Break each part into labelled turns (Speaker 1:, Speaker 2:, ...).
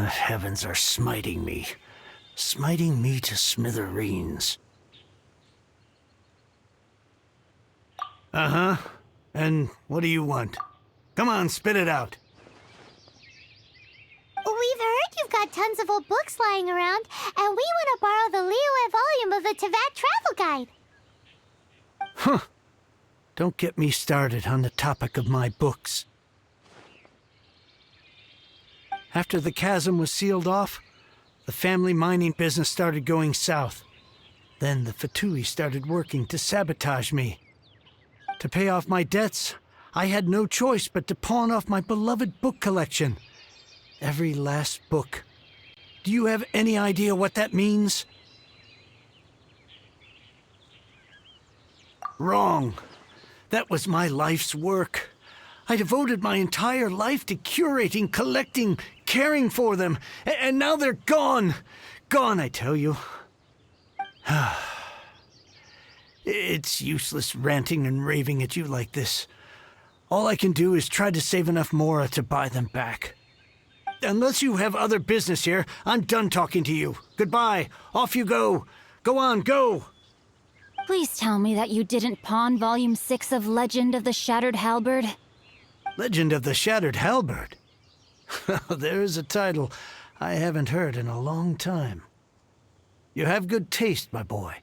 Speaker 1: heavens are smiting me. Smiting me to smithereens. Uh-huh. And what do you want? Come on, spit it out.
Speaker 2: We've heard you've got tons of old books lying around, and we want to borrow the Liyue volume of the Teyvat Travel Guide.
Speaker 1: Huh. Don't get me started on the topic of my books. After the chasm was sealed off, the family mining business started going south. Then the Fatui started working to sabotage me. To pay off my debts, I had no choice but to pawn off my beloved book collection. Every last book. Do you have any idea what that means? Wrong. That was my life's work. I devoted my entire life to curating, collecting, caring for them, and now they're gone. Gone, I tell you. It's useless ranting and raving at you like this. All I can do is try to save enough Mora to buy them back. Unless you have other business here, I'm done talking to you. Goodbye. Off you go. Go on, go.
Speaker 3: Please tell me that you didn't pawn Volume 6 of Legend of the Shattered Halberd.
Speaker 1: Legend of the Shattered Halberd? There's a title I haven't heard in a long time. You have good taste, my boy.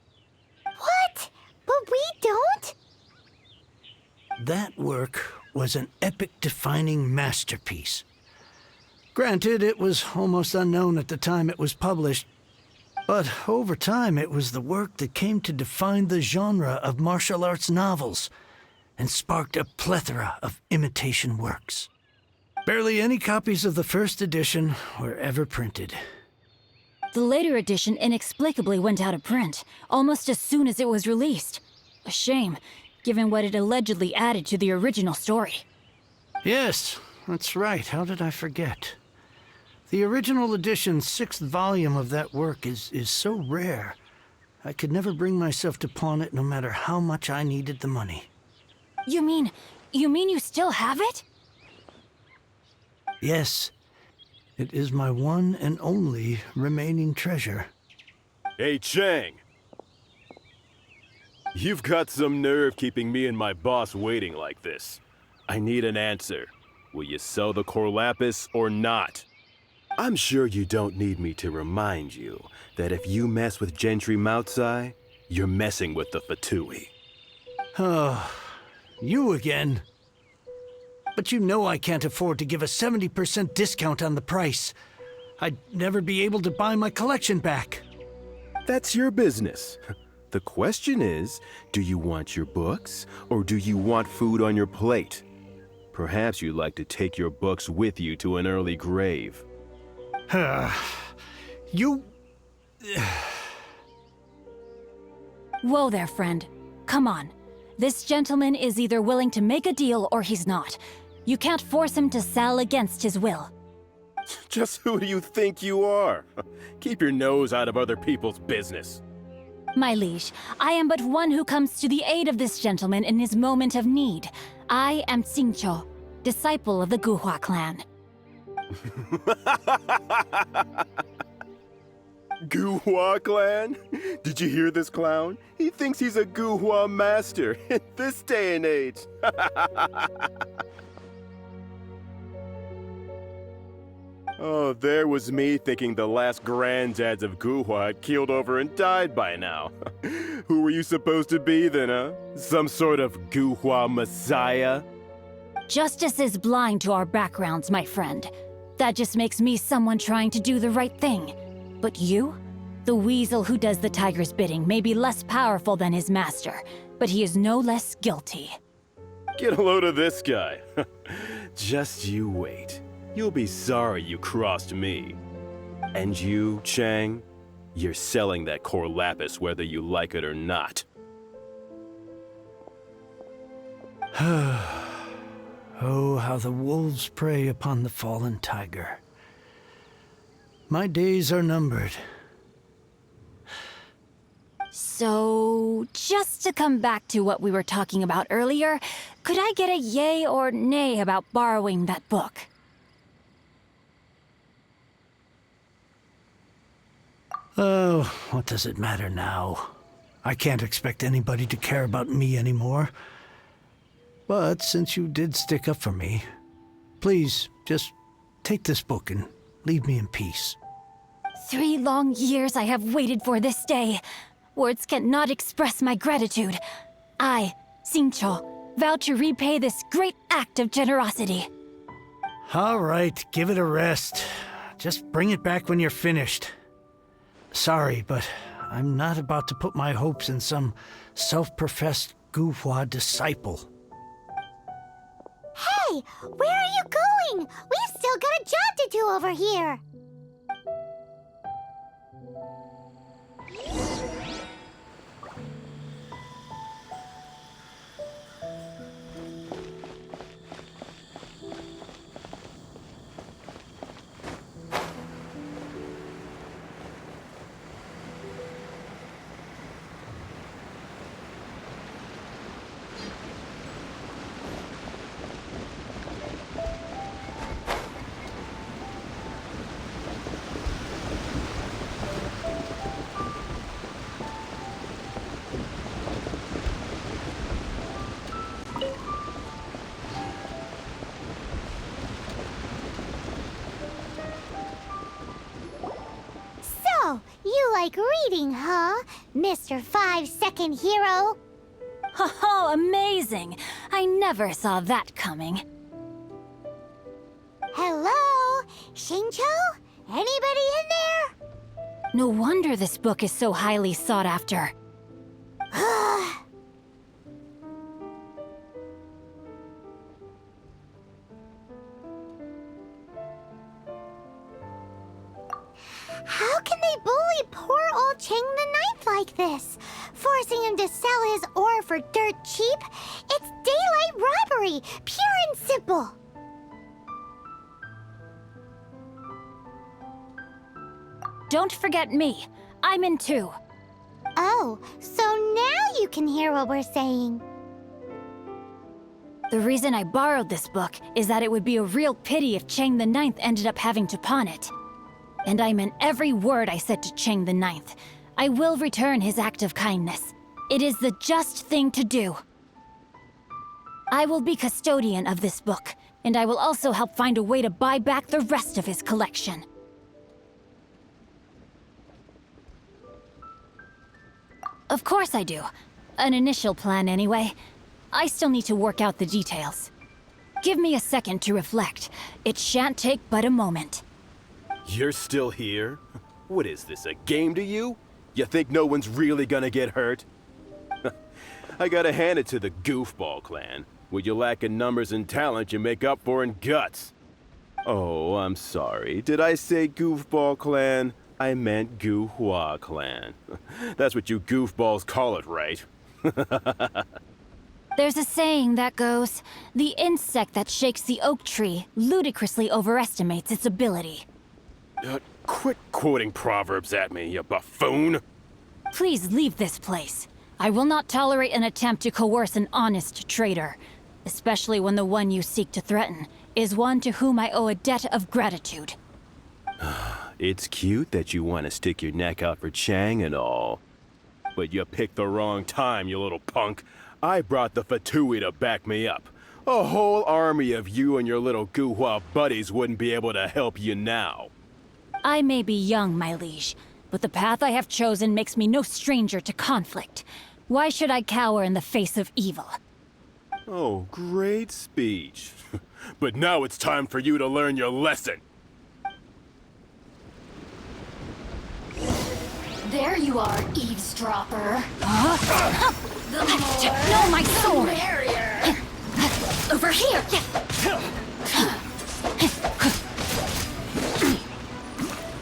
Speaker 2: What? But we don't?
Speaker 1: That work was an epic-defining masterpiece. Granted, it was almost unknown at the time it was published, but over time it was the work that came to define the genre of martial arts novels and sparked a plethora of imitation works. Barely any copies of the first edition were ever printed.
Speaker 3: The later edition inexplicably went out of print, almost as soon as it was released. A shame, given what it allegedly added to the original story.
Speaker 1: Yes, that's right. How did I forget? The original edition's 6th volume of that work is so rare, I could never bring myself to pawn it no matter how much I needed the money.
Speaker 3: You mean you still have it?
Speaker 1: Yes. It is my one and only remaining treasure.
Speaker 4: Hey, Chang! You've got some nerve keeping me and my boss waiting like this. I need an answer. Will you sell the core lapis or not? I'm sure you don't need me to remind you that if you mess with Gentry Moutsai, you're messing with the Fatui.
Speaker 1: Oh, you again. But you know I can't afford to give a 70% discount on the price. I'd never be able to buy my collection back.
Speaker 4: That's your business. The question is, do you want your books, or do you want food on your plate? Perhaps you'd like to take your books with you to an early grave.
Speaker 1: You...
Speaker 3: Whoa there, friend. Come on. This gentleman is either willing to make a deal or he's not. You can't force him to sell against his will.
Speaker 4: Just who do you think you are? Keep your nose out of other people's business.
Speaker 3: My liege, I am but one who comes to the aid of this gentleman in his moment of need. I am Xingqiu, disciple of the Guhua clan.
Speaker 4: Guhua clan? Did you hear this clown? He thinks he's a Guhua master in this day and age. Oh, there was me thinking the last granddads of Guhua had keeled over and died by now. Who were you supposed to be then, huh? Some sort of Guhua messiah?
Speaker 3: Justice is blind to our backgrounds, my friend. That just makes me someone trying to do the right thing. But you? The weasel who does the tiger's bidding may be less powerful than his master, but he is no less guilty.
Speaker 4: Get a load of this guy. Just you wait. You'll be sorry you crossed me. And you, Chang, you're selling that core lapis whether you like it or not.
Speaker 1: Oh, how the wolves prey upon the fallen tiger. My days are numbered.
Speaker 3: So, just to come back to what we were talking about earlier, could I get a yay or nay about borrowing that book?
Speaker 1: Oh, what does it matter now? I can't expect anybody to care about me anymore. But since you did stick up for me, please just take this book and leave me in peace.
Speaker 3: 3 long years I have waited for this day. Words cannot express my gratitude. I, Xingqiu, vow to repay this great act of generosity.
Speaker 1: All right, give it a rest. Just bring it back when you're finished. Sorry, but I'm not about to put my hopes in some self-professed Guhua disciple.
Speaker 2: Hey, where are you going? We've still got a job to do over here. So, you like reading, huh, Mr. 5-second hero?
Speaker 3: Oh, amazing! I never saw that coming.
Speaker 2: Hello? Xingqiu? Anybody in there?
Speaker 3: No wonder this book is so highly sought after.
Speaker 2: How can they bully poor old Cheng the Ninth like this? Forcing him to sell his ore for dirt cheap? It's daylight robbery, pure and simple.
Speaker 3: Don't forget me. I'm in too.
Speaker 2: Oh, so now you can hear what we're saying.
Speaker 3: The reason I borrowed this book is that it would be a real pity if Cheng the Ninth ended up having to pawn it. And I meant every word I said to Cheng the Ninth. I will return his act of kindness. It is the just thing to do. I will be custodian of this book, and I will also help find a way to buy back the rest of his collection. Of course I do. An initial plan, anyway. I still need to work out the details. Give me a second to reflect. It shan't take but a moment.
Speaker 4: You're still here? What is this, a game to you? You think no one's really gonna get hurt? I gotta hand it to the Goofball clan. What you lack in numbers and talent, you make up for in guts. Oh, I'm sorry. Did I say Goofball clan? I meant Guhua clan. That's what you goofballs call it, right?
Speaker 3: There's a saying that goes, the insect that shakes the oak tree ludicrously overestimates its ability.
Speaker 4: Quit quoting proverbs at me, you buffoon!
Speaker 3: Please leave this place. I will not tolerate an attempt to coerce an honest trader, especially when the one you seek to threaten is one to whom I owe a debt of gratitude.
Speaker 4: It's cute that you want to stick your neck out for Chang and all. But you picked the wrong time, you little punk. I brought the Fatui to back me up. A whole army of you and your little Guhua buddies wouldn't be able to help you now.
Speaker 3: I may be young, my liege, but the path I have chosen makes me no stranger to conflict. Why should I cower in the face of evil?
Speaker 4: Oh, great speech. But now it's time for you to learn your lesson.
Speaker 5: There you are, eavesdropper.
Speaker 3: No, my sword!
Speaker 5: Barrier. Over here.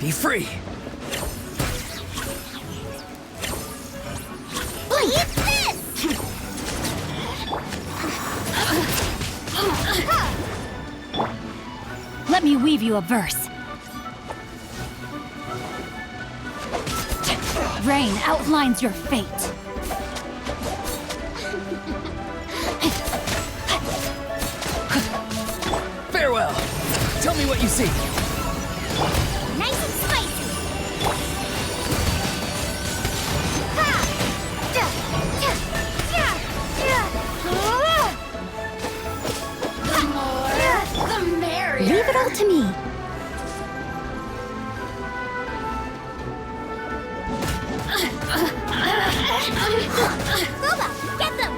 Speaker 6: Be free!
Speaker 2: Eat this!
Speaker 3: Let me weave you a verse. Rain outlines your fate.
Speaker 6: Farewell! Tell me what you see.
Speaker 2: Nice and spicy.
Speaker 3: to me.
Speaker 2: Robot, get them!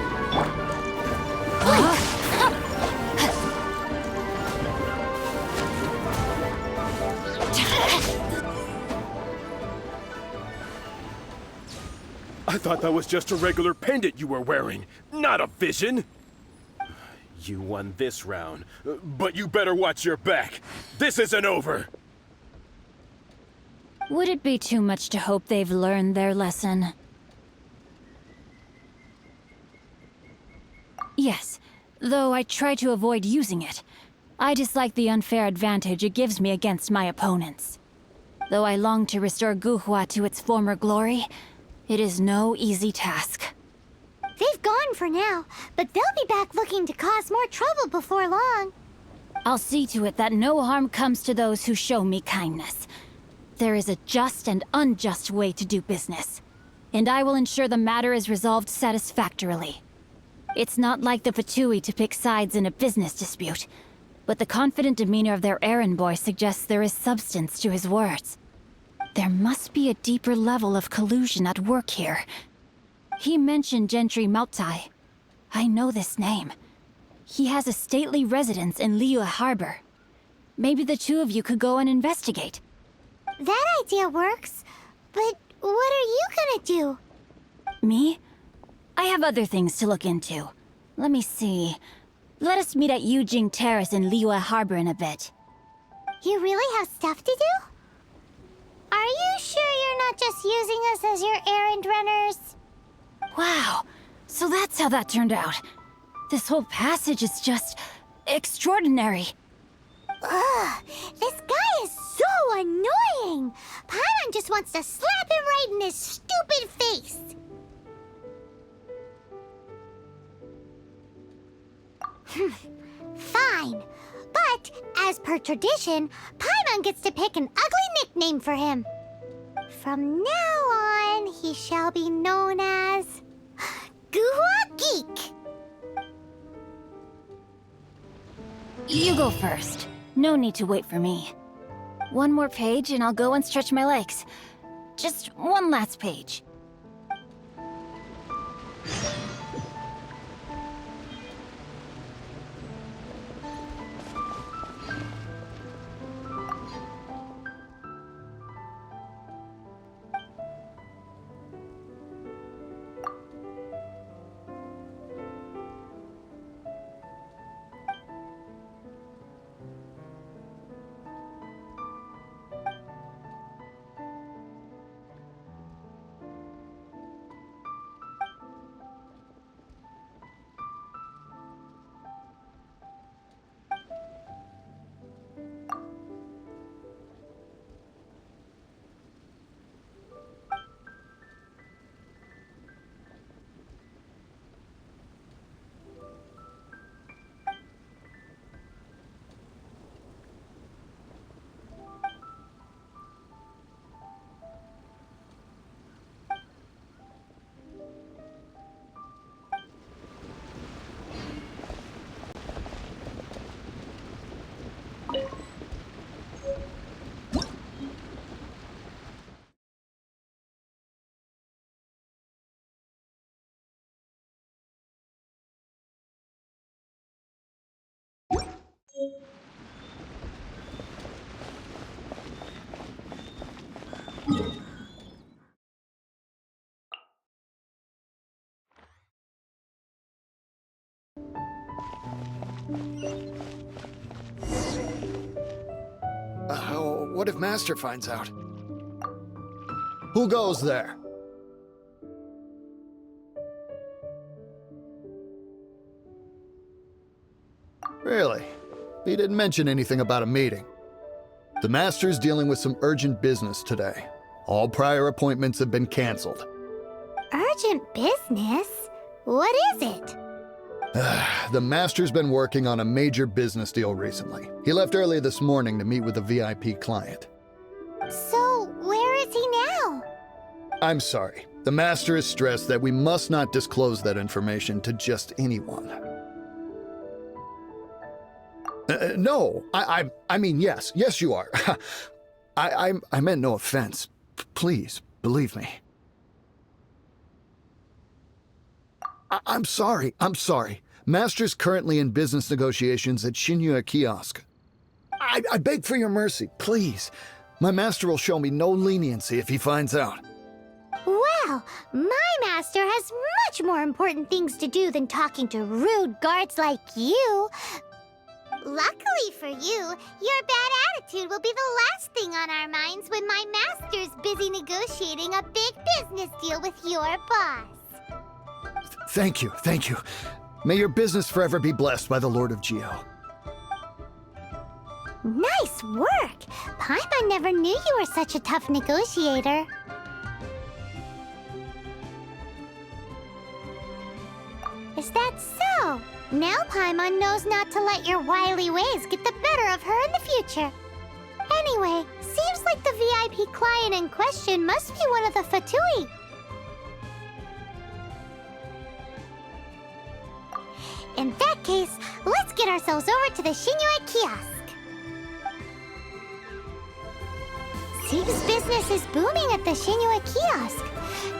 Speaker 4: I thought that was just a regular pendant you were wearing, not a vision. You won this round, but you better watch your back. This isn't over.
Speaker 3: Would it be too much to hope they've learned their lesson? Yes, though I try to avoid using it. I dislike the unfair advantage it gives me against my opponents. Though I long to restore Guhua to its former glory, it is no easy task.
Speaker 2: They've gone for now, but they'll be back looking to cause more trouble before long.
Speaker 3: I'll see to it that no harm comes to those who show me kindness. There is a just and unjust way to do business, and I will ensure the matter is resolved satisfactorily. It's not like the Fatui to pick sides in a business dispute, but the confident demeanor of their errand boy suggests there is substance to his words. There must be a deeper level of collusion at work here. He mentioned Gentry Maotai. I know this name. He has a stately residence in Liyue Harbor. Maybe the two of you could go and investigate.
Speaker 2: That idea works, but what are you gonna do?
Speaker 3: Me? I have other things to look into. Let me see. Let us meet at Yujing Terrace in Liyue Harbor in a bit.
Speaker 2: You really have stuff to do? Are you sure you're not just using us as your errand runners?
Speaker 3: Wow, so that's how that turned out. This whole passage is just extraordinary.
Speaker 2: Ugh, this guy is so annoying! Paimon just wants to slap him right in his stupid face! Fine. But, as per tradition, Paimon gets to pick an ugly nickname for him. From now on, he shall be known as... Guhua Geek!
Speaker 3: You go first. No need to wait for me. One more page and I'll go and stretch my legs. Just one last page.
Speaker 7: What if Master finds out? Who goes there? Really? He didn't mention anything about a meeting. The Master's dealing with some urgent business today. All prior appointments have been canceled.
Speaker 2: Urgent business? What is it?
Speaker 7: The Master's been working on a major business deal recently. He left early this morning to meet with a VIP client.
Speaker 2: So, where is he now?
Speaker 7: I'm sorry. The Master is stressed that we must not disclose that information to just anyone. No, I mean, yes. Yes, you are. I meant no offense. Please, believe me. I'm sorry. Master's currently in business negotiations at Shinya Kiosk. I beg for your mercy, please. My master will show me no leniency if he finds out.
Speaker 2: Well, my master has much more important things to do than talking to rude guards like you. Luckily for you, your bad attitude will be the last thing on our minds when my master's busy negotiating a big business deal with your boss.
Speaker 7: Thank you. May your business forever be blessed by the Lord of Geo.
Speaker 2: Nice work! Paimon never knew you were such a tough negotiator. Is that so? Now Paimon knows not to let your wily ways get the better of her in the future. Anyway, seems like the VIP client in question must be one of the Fatui. In that case, let's get ourselves over to the Shinua Kiosk. Seems business is booming at the Shinua Kiosk.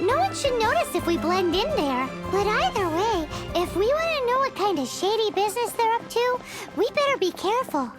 Speaker 2: No one should notice if we blend in there. But either way, if we want to know what kind of shady business they're up to, we better be careful.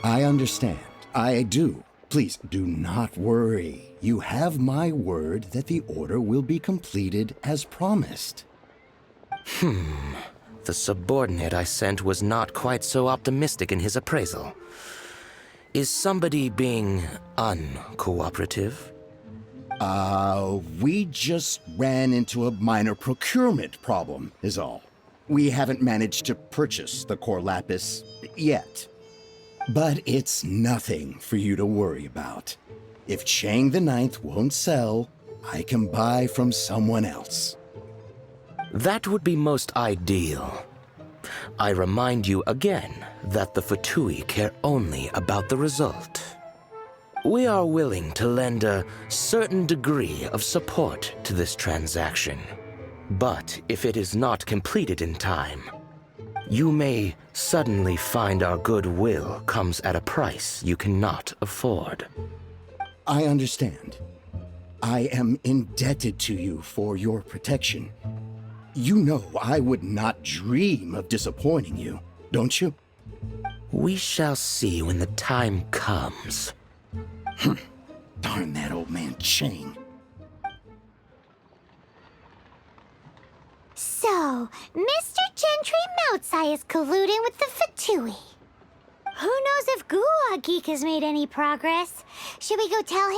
Speaker 8: I understand. I do. Please do not worry. You have my word that the order will be completed as promised.
Speaker 9: The subordinate I sent was not quite so optimistic in his appraisal. Is somebody being uncooperative?
Speaker 8: We just ran into a minor procurement problem, is all. We haven't managed to purchase the core lapis yet. But it's nothing for you to worry about. If Chang the Ninth won't sell, I can buy from someone else.
Speaker 9: That would be most ideal. I remind you again that the Fatui care only about the result. We are willing to lend a certain degree of support to this transaction. But if it is not completed in time, you may suddenly find our goodwill comes at a price you cannot afford.
Speaker 8: I understand. I am indebted to you for your protection. You know I would not dream of disappointing you, don't you?
Speaker 9: We shall see when the time comes.
Speaker 8: Darn that old man Chang.
Speaker 2: So, Mr. Gentry Moutsai is colluding with the Fatui. Who knows if Gua Geek has made any progress? Should we go tell him?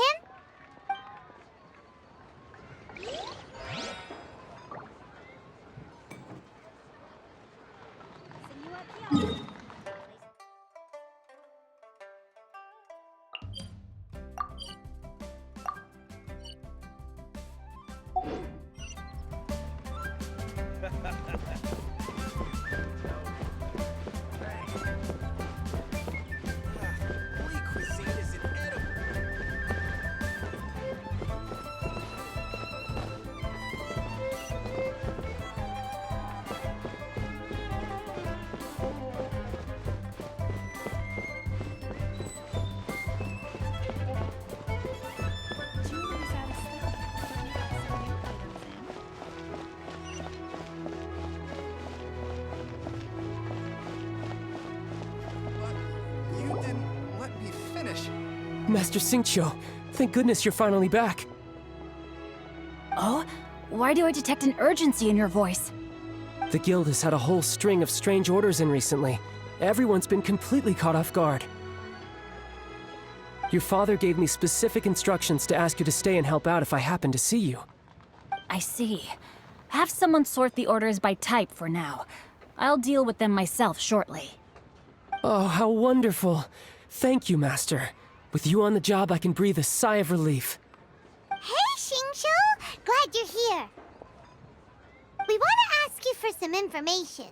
Speaker 6: Master Xingqiu, thank goodness you're finally back.
Speaker 3: Oh? Why do I detect an urgency in your voice?
Speaker 6: The guild has had a whole string of strange orders in recently. Everyone's been completely caught off guard. Your father gave me specific instructions to ask you to stay and help out if I happen to see you.
Speaker 3: I see. Have someone sort the orders by type for now. I'll deal with them myself shortly.
Speaker 6: Oh, how wonderful. Thank you, Master. With you on the job, I can breathe a sigh of relief.
Speaker 2: Hey, Xingqiu! Glad you're here. We want to ask you for some information.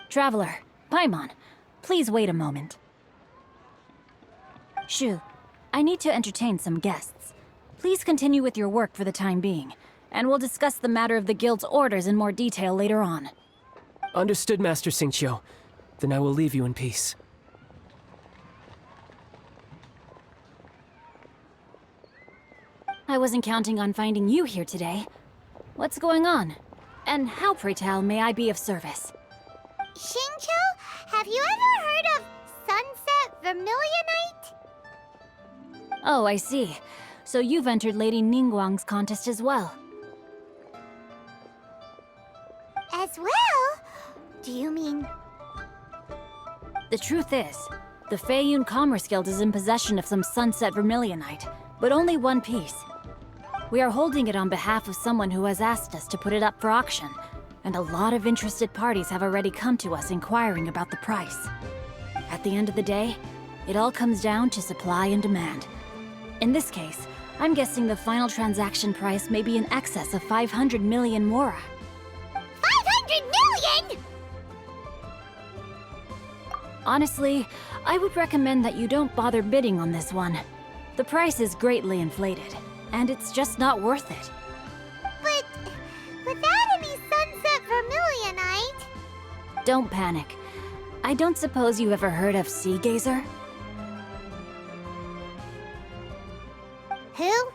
Speaker 3: Traveler, Paimon, please wait a moment. Shu, I need to entertain some guests. Please continue with your work for the time being, and we'll discuss the matter of the guild's orders in more detail later on.
Speaker 6: Understood, Master Xingqiu. Then I will leave you in peace.
Speaker 3: I wasn't counting on finding you here today. What's going on? And how, pray tell, may I be of service?
Speaker 2: Xingqiu, have you ever heard of Sunset Vermilionite?
Speaker 3: Oh, I see. So you've entered Lady Ningguang's contest as well.
Speaker 2: As well? Do you mean...
Speaker 3: The truth is, the Feiyun Commerce Guild is in possession of some Sunset Vermilionite, but only one piece. We are holding it on behalf of someone who has asked us to put it up for auction, and a lot of interested parties have already come to us inquiring about the price. At the end of the day, it all comes down to supply and demand. In this case, I'm guessing the final transaction price may be in excess of 500 million mora.
Speaker 2: 500 million?!
Speaker 3: Honestly, I would recommend that you don't bother bidding on this one. The price is greatly inflated, and it's just not worth it.
Speaker 2: But without any Sunset Vermilionite...
Speaker 3: Don't panic. I don't suppose you ever heard of Sea Gazer?
Speaker 2: Who?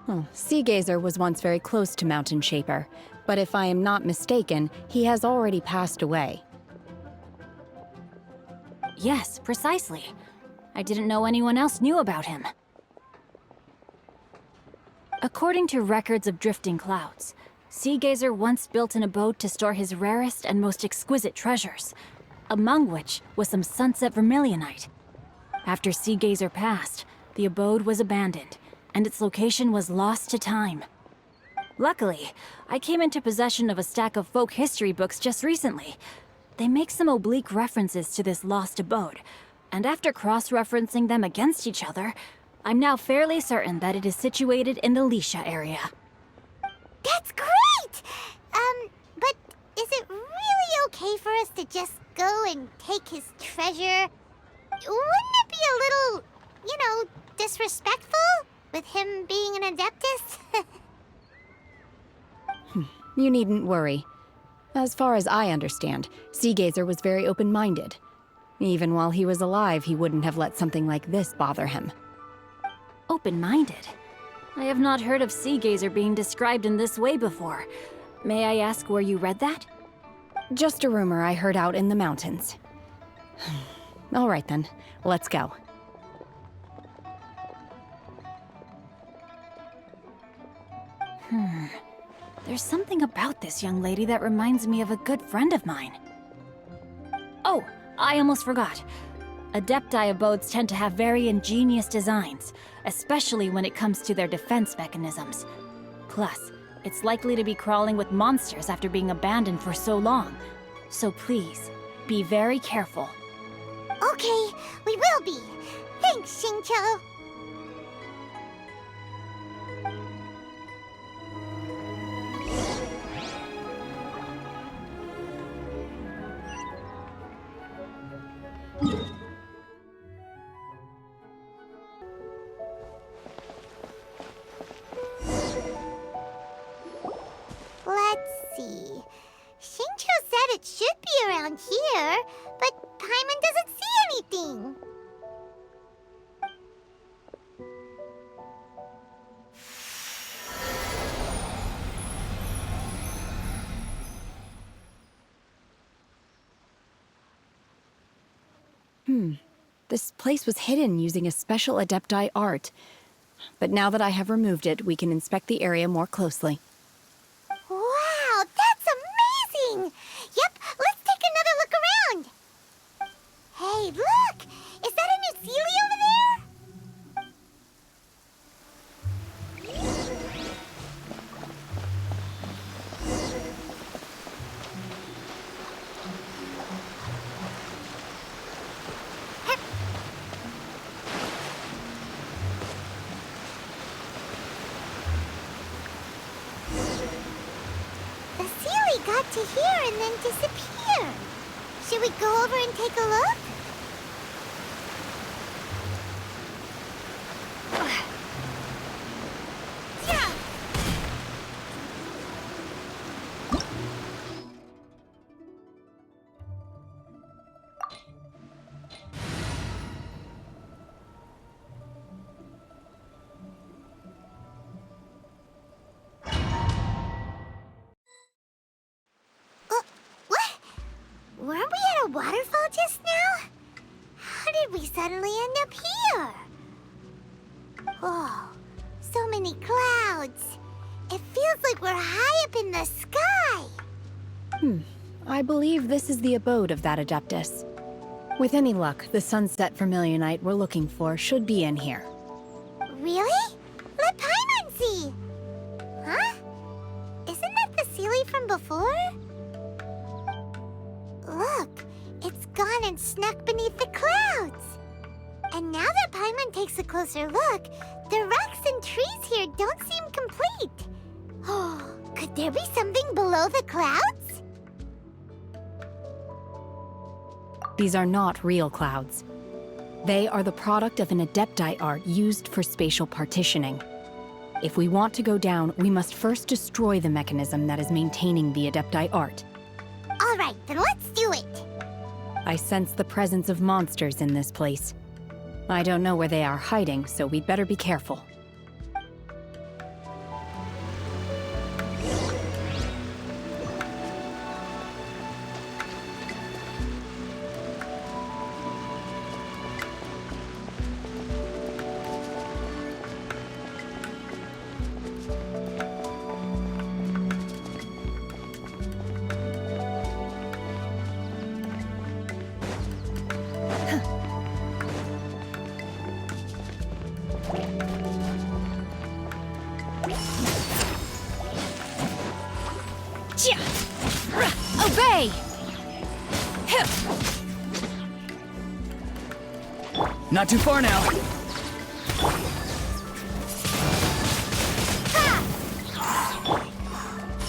Speaker 10: Oh, Sea Gazer was once very close to Mountain Shaper, but if I am not mistaken, he has already passed away.
Speaker 3: Yes, precisely. I didn't know anyone else knew about him. According to records of drifting clouds, Sea Gazer once built an abode to store his rarest and most exquisite treasures, among which was some Sunset Vermilionite. After Sea Gazer passed, the abode was abandoned, and its location was lost to time. Luckily, I came into possession of a stack of folk history books just recently. They make some oblique references to this lost abode, and after cross-referencing them against each other, I'm now fairly certain that it is situated in the Lisha area.
Speaker 2: That's great! But is it really okay for us to just go and take his treasure? Wouldn't it be a little, disrespectful with him being an Adeptus?
Speaker 10: You needn't worry. As far as I understand, Sea Gazer was very open-minded. Even while he was alive, he wouldn't have let something like this bother him.
Speaker 3: Open-minded? I have not heard of Sea Gazer being described in this way before. May I ask where you read that?
Speaker 10: Just a rumor I heard out in the mountains. All right then, let's go.
Speaker 3: There's something about this young lady that reminds me of a good friend of mine. Oh, I almost forgot. Adepti abodes tend to have very ingenious designs, especially when it comes to their defense mechanisms. Plus, it's likely to be crawling with monsters after being abandoned for so long. So please, be very careful.
Speaker 2: Okay, we will be. Thanks, Xingqiu. Let's see. Xingqiu said it should be around here, but Paimon doesn't see anything.
Speaker 10: This place was hidden using a special Adepti art. But now that I have removed it, we can inspect the area more closely.
Speaker 2: Wow, that's amazing! Yep, let's take another look around. Hey, look! Is that a new Sealy over there? The Sealy got to here and then disappeared. Should we go over and take a look? Yeah. What? Weren't we at a waterfall just now? How did we suddenly end up here? Oh, so many clouds. It feels like we're high up in the sky.
Speaker 10: I believe this is the abode of that Adeptus. With any luck, the sunset vermilionite we're looking for should be in here.
Speaker 2: Really? Let Paimon see. Huh? Isn't that the Sealy from before? Look, it's gone and snuck beneath the clouds. And now that Paimon takes a closer look, the rocks and trees here don't seem complete. Oh, could there be something below the clouds?
Speaker 10: These are not real clouds. They are the product of an Adepti art used for spatial partitioning. If we want to go down, we must first destroy the mechanism that is maintaining the Adepti art.
Speaker 2: All right, then let's do it.
Speaker 10: I sense the presence of monsters in this place. I don't know where they are hiding, so we'd better be careful.
Speaker 3: Obey!
Speaker 6: Not too far now.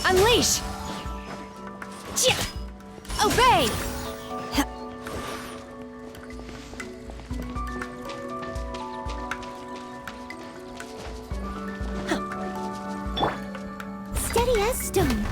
Speaker 3: Unleash! Obey!
Speaker 2: Steady as stone.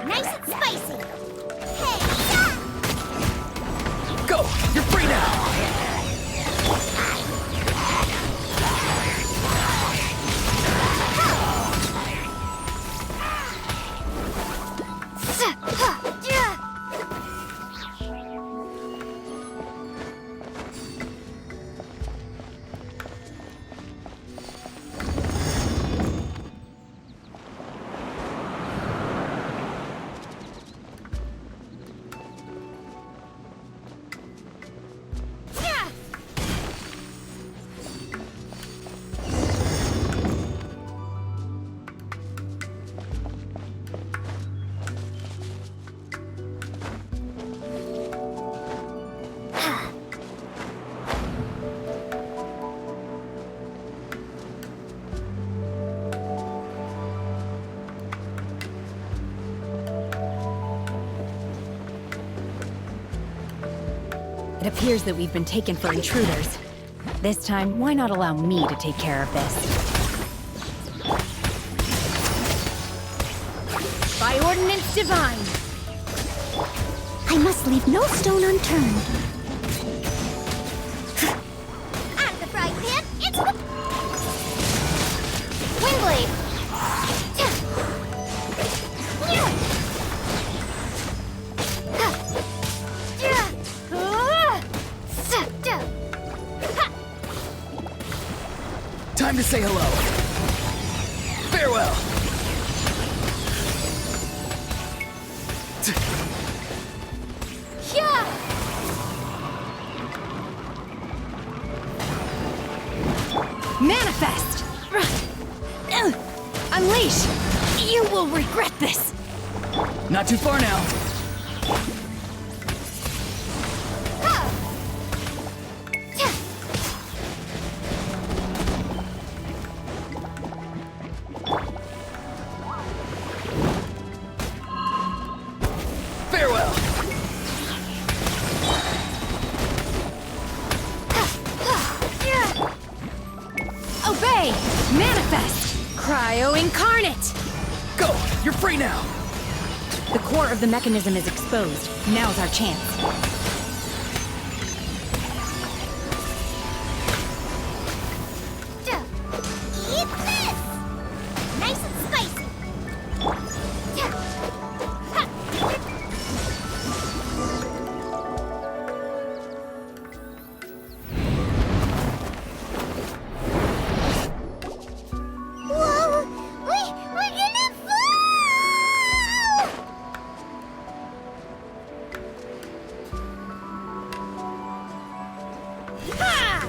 Speaker 2: Nice and spicy. Hey,
Speaker 6: Go! You're free now!
Speaker 10: It appears that we've been taken for intruders. This time, why not allow me to take care of this? By ordinance divine.
Speaker 2: I must leave no stone unturned. Out of the frying pan, into the... Windblade!
Speaker 6: Time to say hello. Farewell.
Speaker 10: Manifest! Unleash! You will regret this!
Speaker 6: Not too far now. Farewell!
Speaker 10: Obey! Manifest! Cryo incarnate!
Speaker 6: Go! You're free now!
Speaker 10: The core of the mechanism is exposed. Now's our chance.
Speaker 2: Eat this! Nice and spicy! Whoa! We're gonna fall! Ha!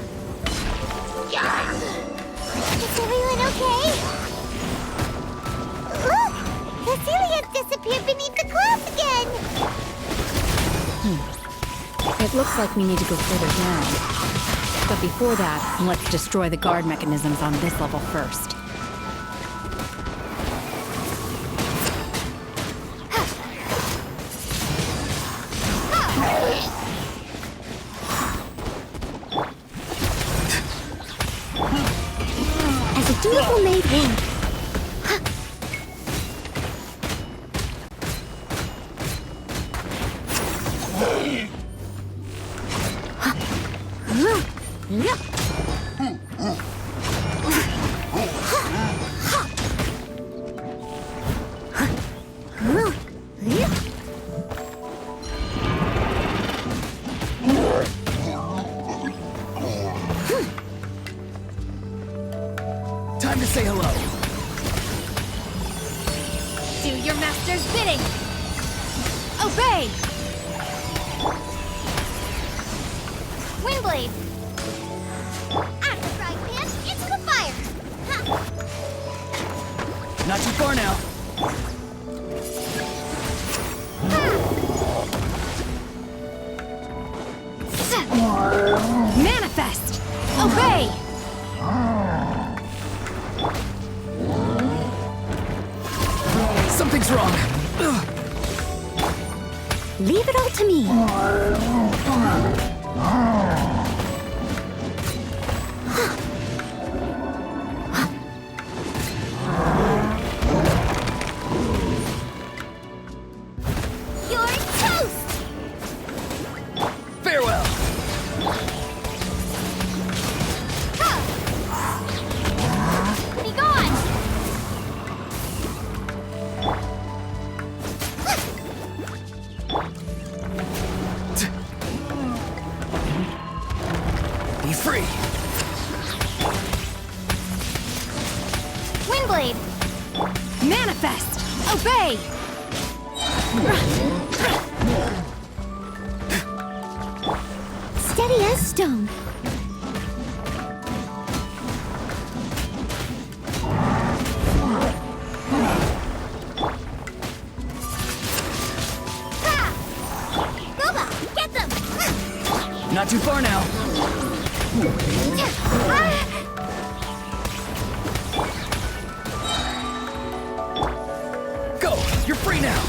Speaker 2: Is everyone okay? Look! Cecilia's disappeared beneath the clouds again!
Speaker 10: It looks like we need to go further down. But before that, let's destroy the guard mechanisms on this level first.
Speaker 2: As a dutiful maid would.
Speaker 6: Time to say hello.
Speaker 10: Do your master's bidding! Obey!
Speaker 2: Windblade! Out of the frying pan, into the fire!
Speaker 6: Not too far now.
Speaker 10: Manifest! Obey!
Speaker 6: Something's wrong. Ugh.
Speaker 2: Leave it all to me. You're toast!
Speaker 6: Farewell.
Speaker 2: Be gone!
Speaker 6: Be free.
Speaker 2: Windblade!
Speaker 10: Manifest! Obey!
Speaker 2: Steady as stone. Boba, get them!
Speaker 6: Not too far now. Go! You're free now.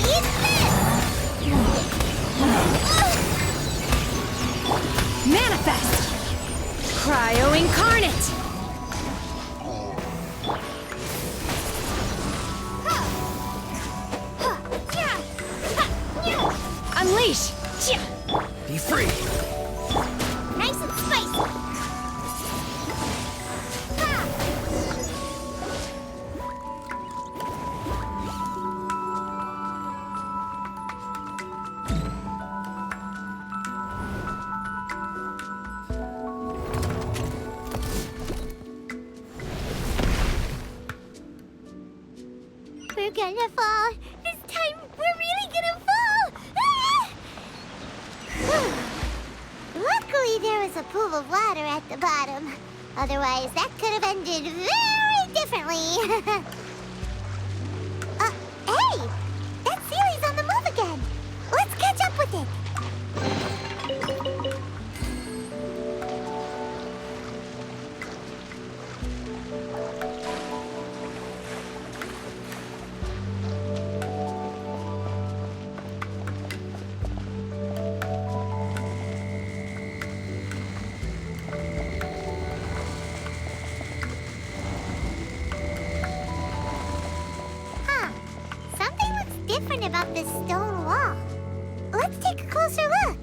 Speaker 2: Eat
Speaker 10: Manifest! Cryo incarnate!
Speaker 3: Unleash!
Speaker 6: Be free!
Speaker 2: Nice and spicy. Ha! We're gonna fall. This time, we're really gonna fall. Ah! Luckily, there was a pool of water at the bottom. Otherwise, that could have ended very differently. Hey! That Sealy's on the move again. Let's catch up with it. Something looks different about this stone wall. Let's take a closer look.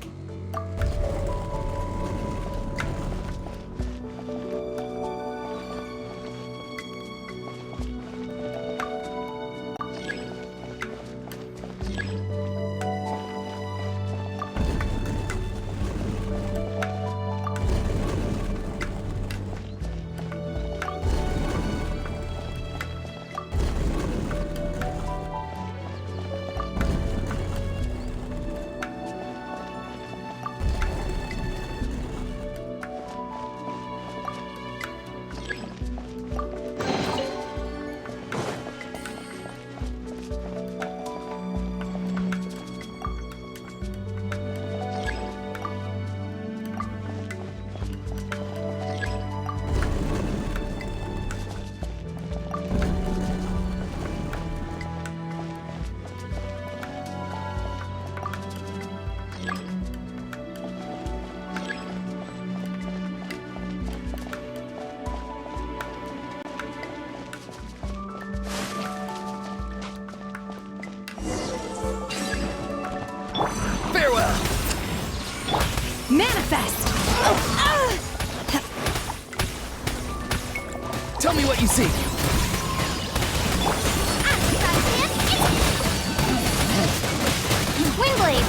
Speaker 6: Farewell!
Speaker 3: Manifest!
Speaker 6: Tell me what you see.
Speaker 3: Wingblade!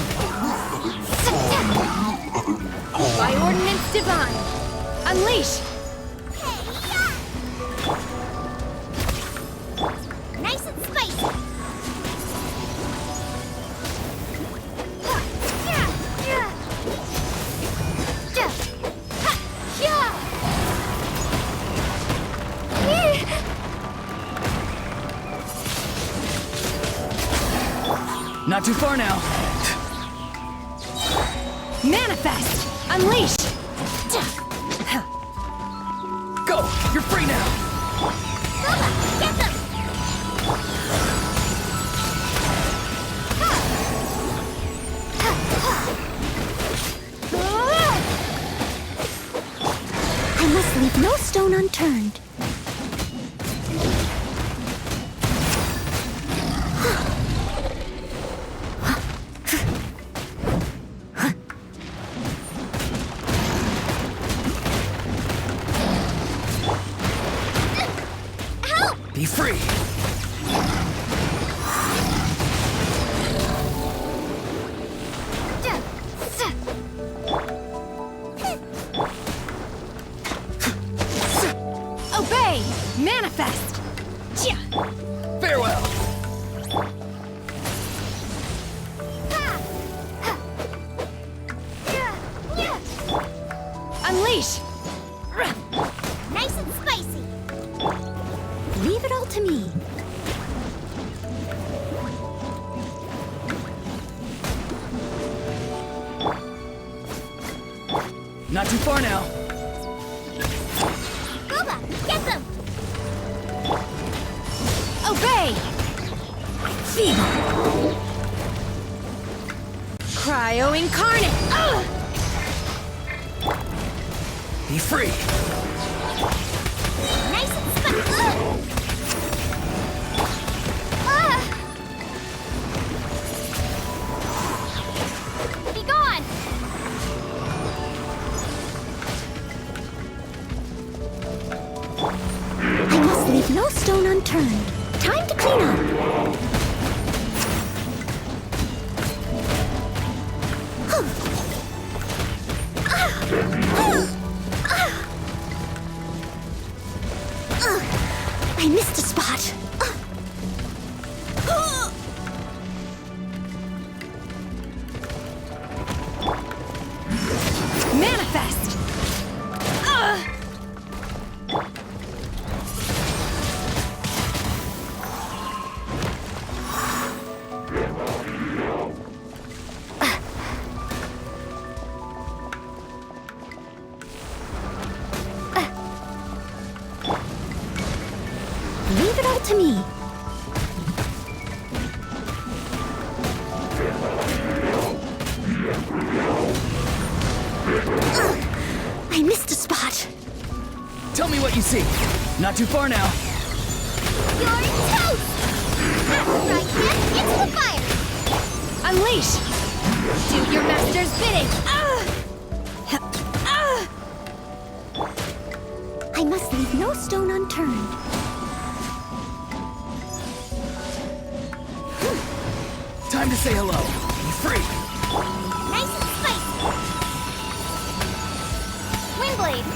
Speaker 3: By ordinance divine! Unleash!
Speaker 2: Nice and spicy.
Speaker 6: Not too far now.
Speaker 3: Manifest! Unleash!
Speaker 6: Go! You're free now!
Speaker 2: Get them!
Speaker 3: I must leave no stone unturned.
Speaker 6: Be free!
Speaker 3: Obey! Manifest!
Speaker 6: Farewell!
Speaker 3: Unleash!
Speaker 2: Nice and spicy.
Speaker 3: Leave it all to me.
Speaker 6: Not too far now.
Speaker 2: Boba, get them!
Speaker 3: Obey! Feeble! Cryo incarnate!
Speaker 6: Be free!
Speaker 2: Nice and spicy. stone unturned. Time to clean up. I missed a spot.
Speaker 10: Manifest!
Speaker 2: Leave it all to me. I missed a spot.
Speaker 11: Tell me what you see. Not too far now.
Speaker 2: You're toast! Right hand into the fire!
Speaker 10: Unleash! Do your master's bidding!
Speaker 2: I must leave no stone unturned.
Speaker 11: Time to say hello. Be free.
Speaker 2: Nice and spicy. Windblade.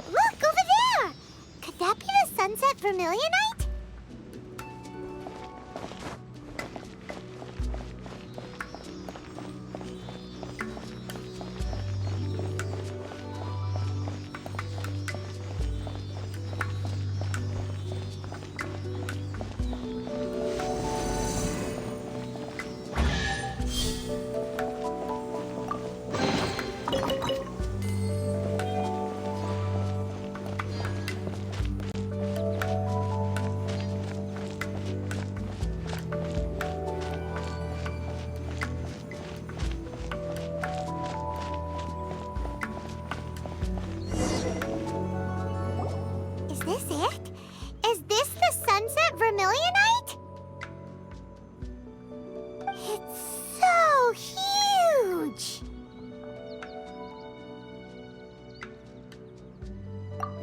Speaker 2: Look, over there! Could that be the sunset vermilionite? Is this it? Is this the sunset vermilionite? It's so huge!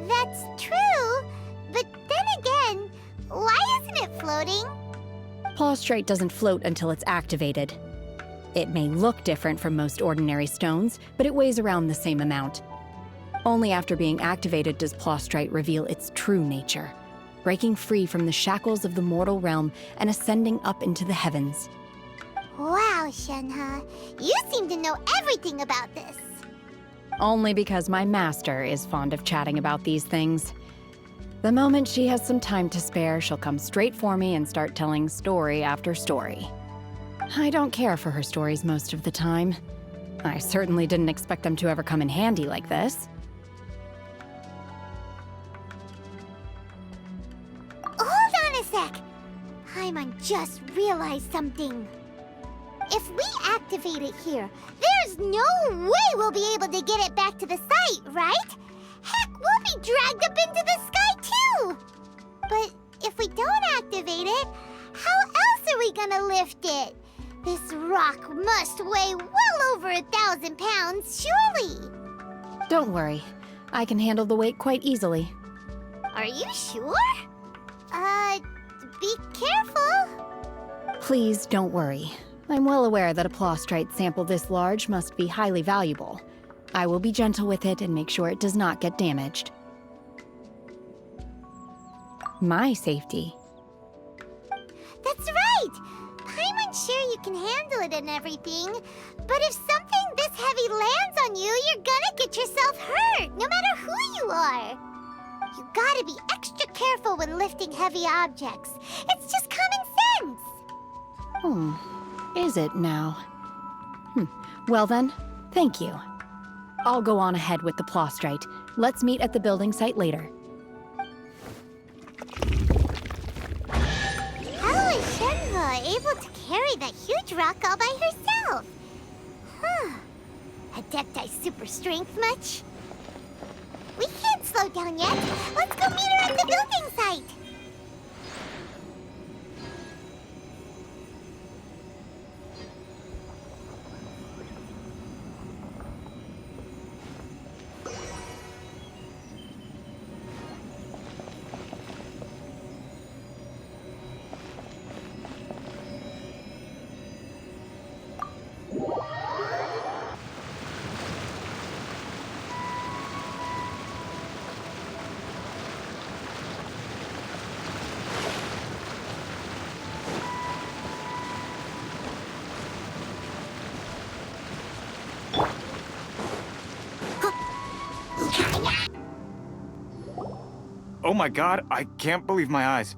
Speaker 2: That's true, but then again, why isn't it floating?
Speaker 10: Plaustrite doesn't float until it's activated. It may look different from most ordinary stones, but it weighs around the same amount. Only after being activated does Plaustrite reveal its true nature, breaking free from the shackles of the mortal realm and ascending up into the heavens.
Speaker 2: Wow, Shenhe, you seem to know everything about this.
Speaker 10: Only because my master is fond of chatting about these things. The moment she has some time to spare, she'll come straight for me and start telling story after story. I don't care for her stories most of the time. I certainly didn't expect them to ever come in handy like this.
Speaker 2: Hold on a sec. Paimon just realized something. If we activate it here, there's no way we'll be able to get it back to the site, right? Heck, we'll be dragged up into the sky too! But if we don't activate it, how else are we gonna lift it? This rock must weigh well over 1,000 pounds, surely!
Speaker 10: Don't worry. I can handle the weight quite easily.
Speaker 2: Are you sure? Be careful!
Speaker 10: Please don't worry. I'm well aware that a Plaustrite sample this large must be highly valuable. I will be gentle with it and make sure it does not get damaged. My safety.
Speaker 2: That's right! Paimon's sure you can handle it and everything, but if something this heavy lands on you, you're gonna get yourself hurt, no matter who you are. You gotta be extra careful when lifting heavy objects. It's just common sense.
Speaker 10: Is it now? Well then, thank you. I'll go on ahead with the plastrite. Let's meet at the building site later.
Speaker 2: How is Shenhe able to carry that huge rock all by herself? Huh. Adepti super strength much? We can't slow down yet. Let's go meet her at the building site.
Speaker 12: Oh my god, I can't believe my eyes.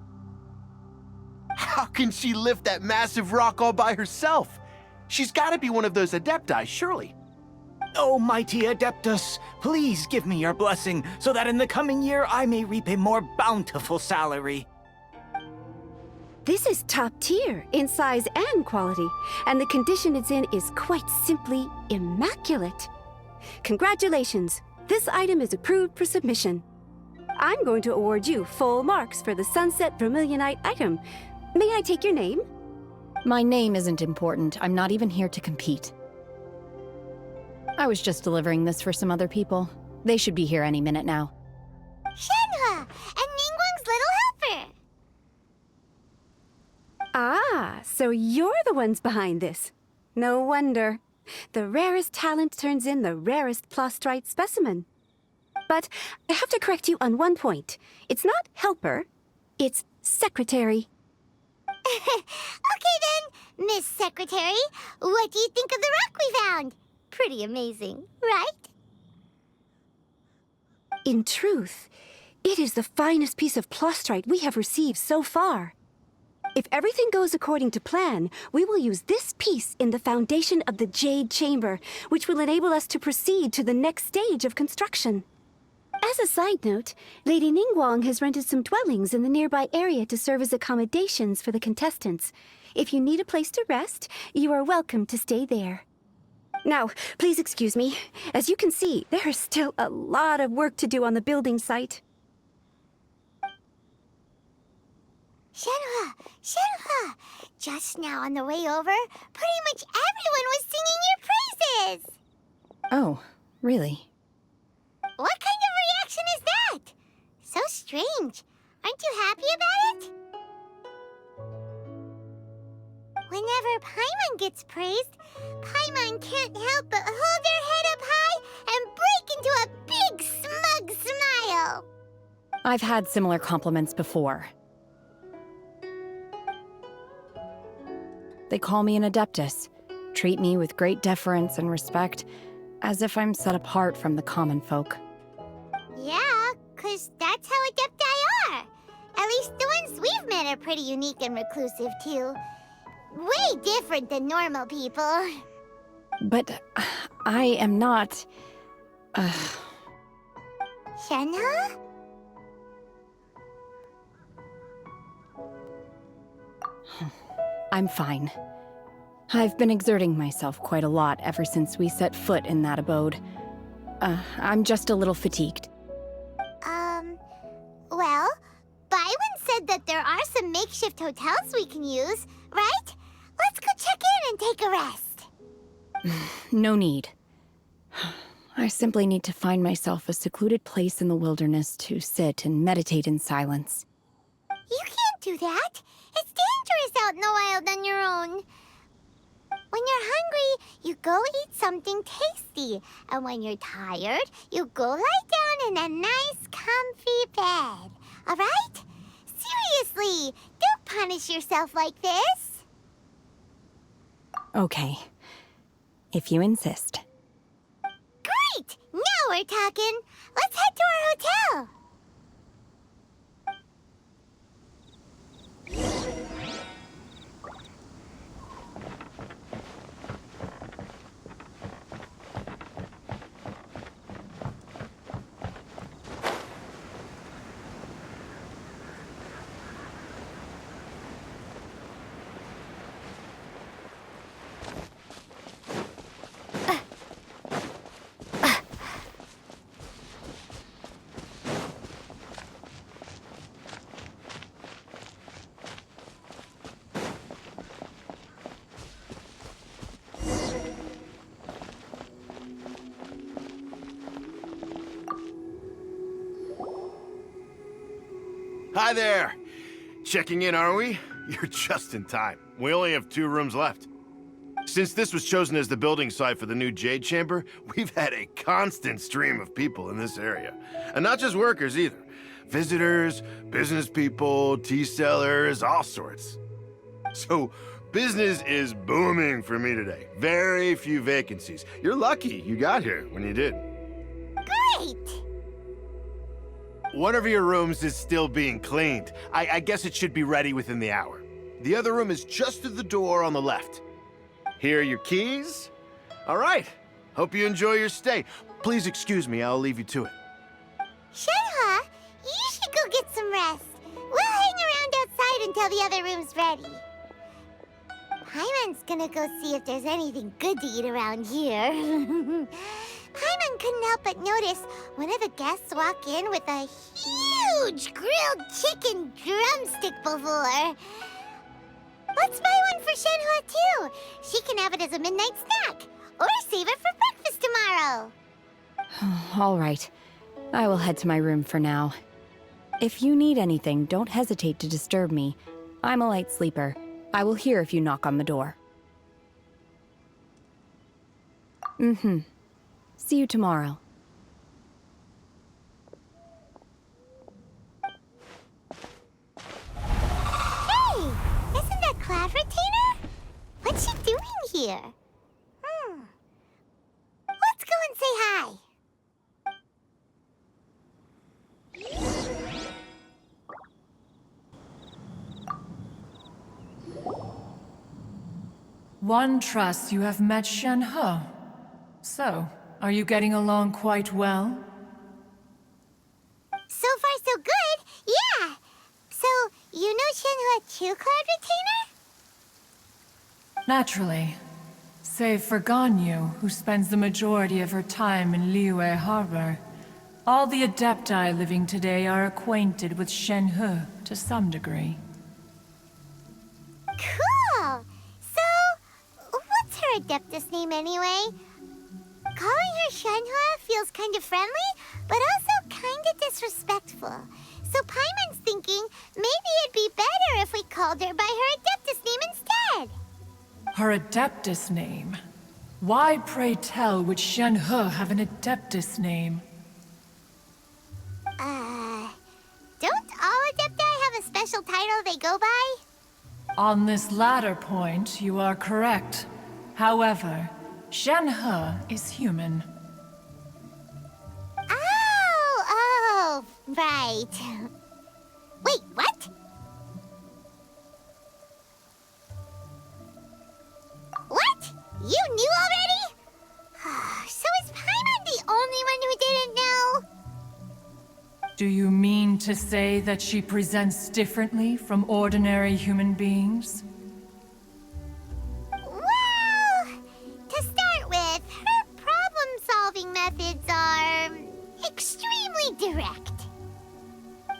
Speaker 13: How can she lift that massive rock all by herself? She's gotta be one of those Adepti, surely.
Speaker 14: Oh, mighty Adeptus, please give me your blessing so that in the coming year I may reap a more bountiful salary.
Speaker 15: This is top tier in size and quality, and the condition it's in is quite simply immaculate. Congratulations, this item is approved for submission. I'm going to award you full marks for the Sunset Vermilionite item. May I take your name?
Speaker 10: My name isn't important. I'm not even here to compete. I was just delivering this for some other people. They should be here any minute now.
Speaker 2: Shenhe and Ningguang's little helper.
Speaker 15: Ah, so you're the ones behind this. No wonder. The rarest talent turns in the rarest plastrite specimen. But I have to correct you on one point. It's not helper, it's secretary.
Speaker 2: Okay then, Miss Secretary, what do you think of the rock we found? Pretty amazing, right?
Speaker 15: In truth, it is the finest piece of plastrite we have received so far. If everything goes according to plan, we will use this piece in the foundation of the Jade Chamber, which will enable us to proceed to the next stage of construction. As a side note, Lady Ningguang has rented some dwellings in the nearby area to serve as accommodations for the contestants. If you need a place to rest, you are welcome to stay there. Now, please excuse me. As you can see, there is still a lot of work to do on the building site.
Speaker 2: Shenhe! Just now on the way over, pretty much everyone was singing your praises!
Speaker 10: Oh, really?
Speaker 2: What kind of reaction is that? So strange. Aren't you happy about it? Whenever Paimon gets praised, Paimon can't help but hold her head up high and break into a big smug smile.
Speaker 10: I've had similar compliments before. They call me an Adeptus, treat me with great deference and respect, as if I'm set apart from the common folk.
Speaker 2: Yeah, 'cause that's how Adepti are. At least the ones we've met are pretty unique and reclusive, too. Way different than normal people.
Speaker 10: But I am not...
Speaker 2: Shenhe?
Speaker 10: I'm fine. I've been exerting myself quite a lot ever since we set foot in that abode. I'm just a little fatigued.
Speaker 2: Well, Byron said that there are some makeshift hotels we can use, right? Let's go check in and take a rest.
Speaker 10: No need. I simply need to find myself a secluded place in the wilderness to sit and meditate in silence.
Speaker 2: You can't do that. It's dangerous out in the wild on your own. When you're hungry, you go eat something tasty. And when you're tired, you go lie down in a nice, comfy bed. All right? Seriously, don't punish yourself like this.
Speaker 10: Okay. If you insist.
Speaker 2: Great! Now we're talking. Let's head to our hotel.
Speaker 13: Hi there. Checking in, are we? You're just in time. We only have 2 rooms left. Since this was chosen as the building site for the new Jade Chamber, we've had a constant stream of people in this area. And not just workers either. Visitors, business people, tea sellers, all sorts. So, business is booming for me today. Very few vacancies. You're lucky you got here when you did.
Speaker 2: Great!
Speaker 13: One of your rooms is still being cleaned. I guess it should be ready within the hour. The other room is just through the door on the left. Here are your keys. All right. Hope you enjoy your stay. Please excuse me, I'll leave you to it.
Speaker 2: Shenhe, you should go get some rest. We'll hang around outside until the other room's ready. Paimon's gonna go see if there's anything good to eat around here. Paimon couldn't help but notice one of the guests walk in with a huge grilled chicken drumstick before. Let's buy one for Shenhe too. She can have it as a midnight snack, or save it for breakfast tomorrow.
Speaker 10: All right. I will head to my room for now. If you need anything, don't hesitate to disturb me. I'm a light sleeper. I will hear if you knock on the door. See you tomorrow.
Speaker 2: Hey! Isn't that Cloud Retainer? What's she doing here? Let's go and say hi.
Speaker 16: One trusts you have met Shenhe. So, are you getting along quite well?
Speaker 2: So far, so good. Yeah. So, you know Shenhe too, Cloud Retainer?
Speaker 16: Naturally. Save for Ganyu, who spends the majority of her time in Liyue Harbor. All the Adepti living today are acquainted with Shenhe to some degree.
Speaker 2: Cool. So, what's her Adeptus name anyway? Calling her Shenhe feels kind of friendly, but also kind of disrespectful. So Paimon's thinking maybe it'd be better if we called her by her Adeptus name instead.
Speaker 16: Her Adeptus name? Why, pray tell, would Shenhe have an Adeptus name?
Speaker 2: Don't all Adepti have a special title they go by?
Speaker 16: On this latter point, you are correct. However, Shenhe is human.
Speaker 2: Oh, right. Wait, what? What? You knew already? So is Paimon the only one who didn't know?
Speaker 16: Do you mean to say that she presents differently from ordinary human beings?
Speaker 2: Well, to start with, her problem-solving methods are extremely direct.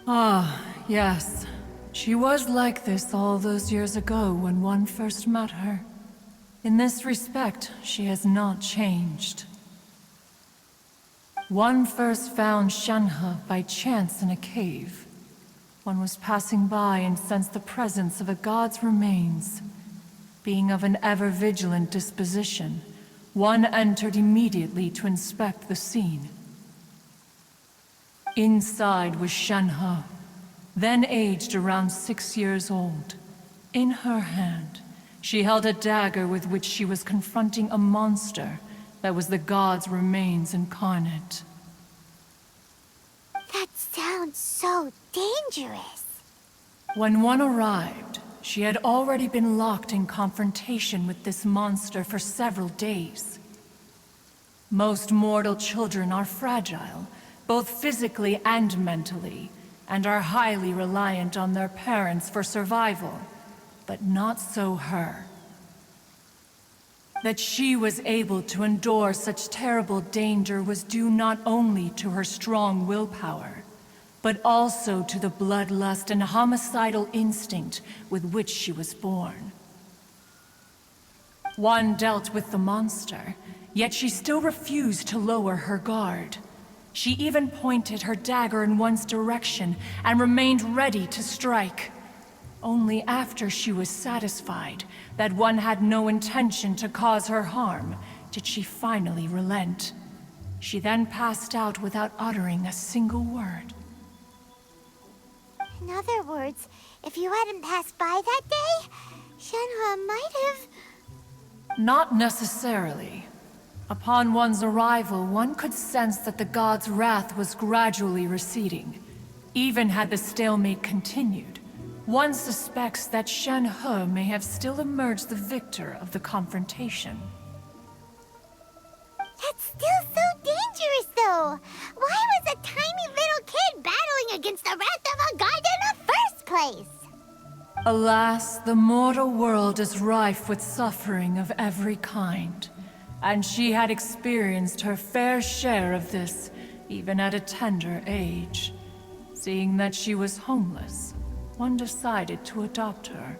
Speaker 16: Ah, yes. She was like this all those years ago when one first met her. In this respect, she has not changed. One first found Shenhe by chance in a cave. One was passing by and sensed the presence of a god's remains. Being of an ever-vigilant disposition, one entered immediately to inspect the scene. Inside was Shenhe, then aged around 6 years old. In her hand, she held a dagger with which she was confronting a monster that was the god's remains incarnate.
Speaker 2: That sounds so dangerous.
Speaker 16: When one arrived, she had already been locked in confrontation with this monster for several days. Most mortal children are fragile, both physically and mentally, and are highly reliant on their parents for survival. But not so her. That she was able to endure such terrible danger was due not only to her strong willpower, but also to the bloodlust and homicidal instinct with which she was born. One dealt with the monster, yet she still refused to lower her guard. She even pointed her dagger in one's direction and remained ready to strike. Only after she was satisfied that one had no intention to cause her harm did she finally relent. She then passed out without uttering a single word.
Speaker 2: In other words, if you hadn't passed by that day, Shenhe might have...
Speaker 16: Not necessarily. Upon one's arrival, one could sense that the god's wrath was gradually receding. Even had the stalemate continued, one suspects that Shenhe may have still emerged the victor of the confrontation.
Speaker 2: That's still so dangerous, though! Why was a tiny little kid battling against the wrath of a god in the first place?
Speaker 16: Alas, the mortal world is rife with suffering of every kind. And she had experienced her fair share of this, even at a tender age. Seeing that she was homeless, one decided to adopt her.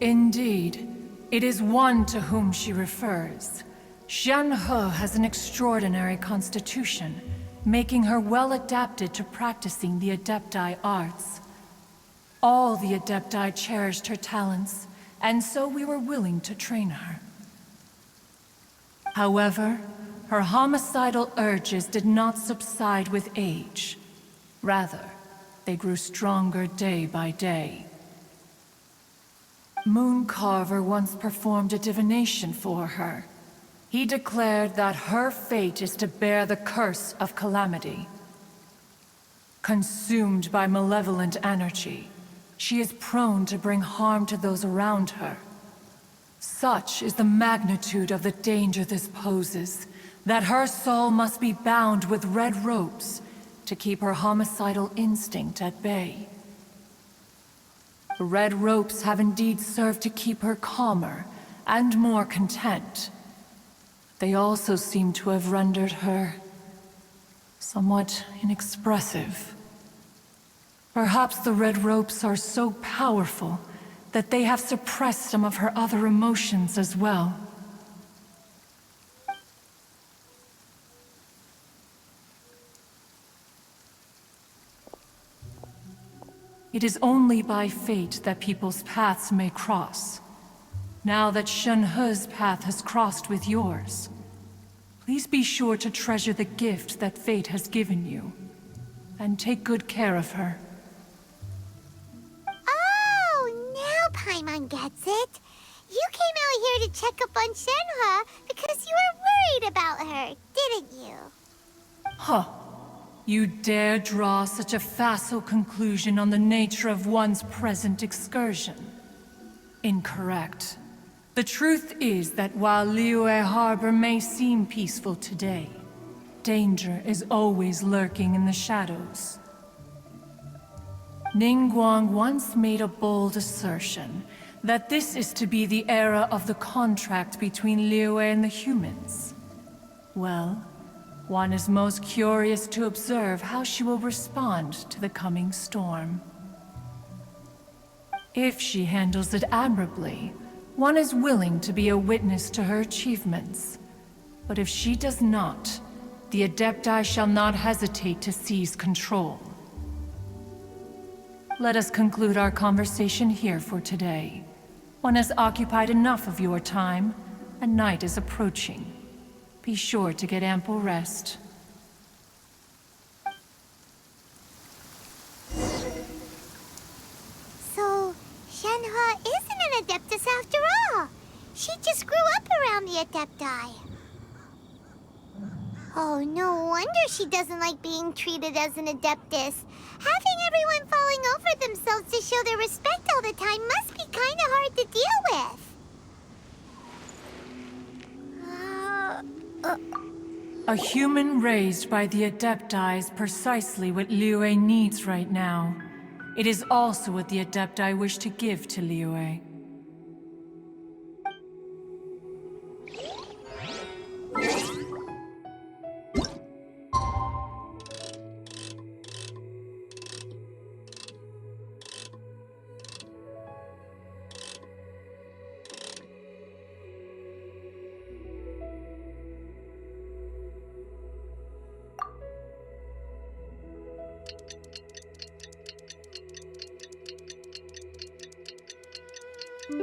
Speaker 16: Indeed, it is one to whom she refers. Shenhe has an extraordinary constitution, making her well adapted to practicing the Adepti arts. All the Adepti cherished her talents, and so we were willing to train her. However, her homicidal urges did not subside with age. Rather, they grew stronger day by day. Mooncarver once performed a divination for her. He declared that her fate is to bear the curse of calamity. Consumed by malevolent energy, she is prone to bring harm to those around her. Such is the magnitude of the danger this poses, that her soul must be bound with red ropes to keep her homicidal instinct at bay. The red ropes have indeed served to keep her calmer and more content. They also seem to have rendered her somewhat inexpressive. Perhaps the red ropes are so powerful that they have suppressed some of her other emotions as well. It is only by fate that people's paths may cross. Now that Shenhe's path has crossed with yours, please be sure to treasure the gift that fate has given you, and take good care of her.
Speaker 2: Oh, now Paimon gets it. You came out here to check up on Shenhe because you were worried about her, didn't you?
Speaker 16: Huh. You dare draw such a facile conclusion on the nature of one's present excursion? Incorrect. The truth is that while Liyue Harbor may seem peaceful today, danger is always lurking in the shadows. Ningguang once made a bold assertion that this is to be the era of the contract between Liyue and the humans. Well, one is most curious to observe how she will respond to the coming storm. If she handles it admirably, one is willing to be a witness to her achievements. But if she does not, the Adepti shall not hesitate to seize control. Let us conclude our conversation here for today. One has occupied enough of your time, and night is approaching. Be sure to get ample rest.
Speaker 2: So, Shenhe isn't an Adeptus after all. She just grew up around the Adepti. Oh, no wonder she doesn't like being treated as an Adeptus. Having everyone falling over themselves to show their respect all the time must be kind of hard to deal with.
Speaker 16: A human raised by the Adepti is precisely what Liyue needs right now. It is also what the Adepti wish to give to Liyue.
Speaker 2: Hey!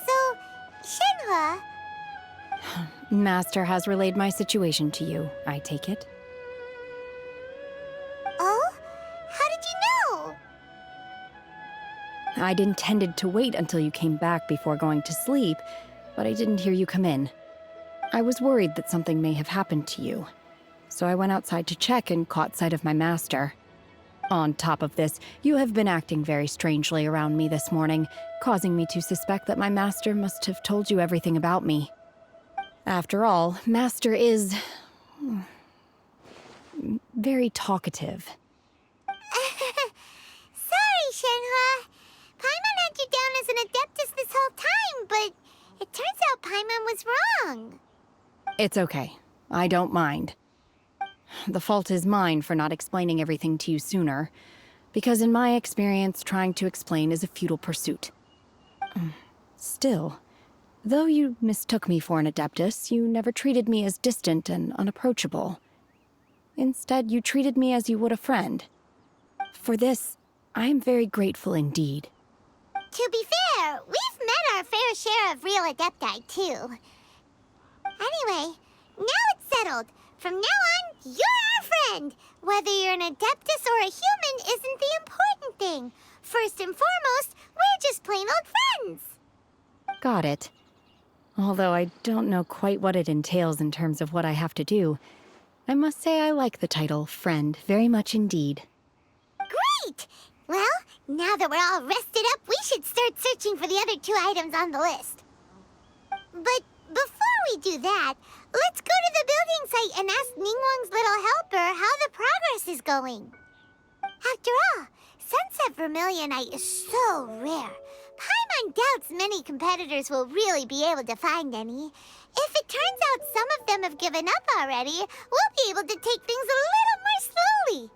Speaker 2: So, Shenhua...
Speaker 10: Master has relayed my situation to you, I take it.
Speaker 2: Oh? How did you know?
Speaker 10: I'd intended to wait until you came back before going to sleep, but I didn't hear you come in. I was worried that something may have happened to you, so I went outside to check and caught sight of my master. On top of this, you have been acting very strangely around me this morning, causing me to suspect that my master must have told you everything about me. After all, Master is... very talkative.
Speaker 2: Sorry, Shenhua. Paimon had you down as an Adeptus this whole time, but it turns out Paimon was wrong.
Speaker 10: It's okay. I don't mind. The fault is mine for not explaining everything to you sooner, because in my experience, trying to explain is a futile pursuit. Still, though you mistook me for an Adeptus, you never treated me as distant and unapproachable. Instead, you treated me as you would a friend. For this, I am very grateful indeed.
Speaker 2: To be fair, we've met our fair share of real Adepti, too. Anyway, now it's settled. From now on, you're our friend. Whether you're an Adeptus or a human isn't the important thing. First and foremost, we're just plain old friends.
Speaker 10: Got it. Although I don't know quite what it entails in terms of what I have to do, I must say I like the title friend very much indeed.
Speaker 2: Great! Well, now that we're all rested up, we should start searching for the other 2 items on the list. But before we do that, let's go to the building site and ask Ningguang's little helper how the progress is going. After all, Sunset Vermilionite is so rare. Paimon doubts many competitors will really be able to find any. If it turns out some of them have given up already, we'll be able to take things a little more slowly.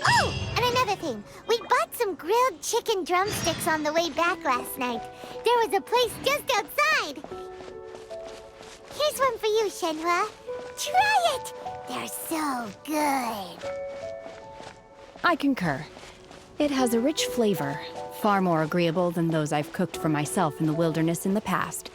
Speaker 2: Oh, and another thing. We bought some grilled chicken drumsticks on the way back last night. There was a place just outside. Here's one for you, Shenhua. Try it. They're so good.
Speaker 10: I concur. It has a rich flavor, far more agreeable than those I've cooked for myself in the wilderness in the past.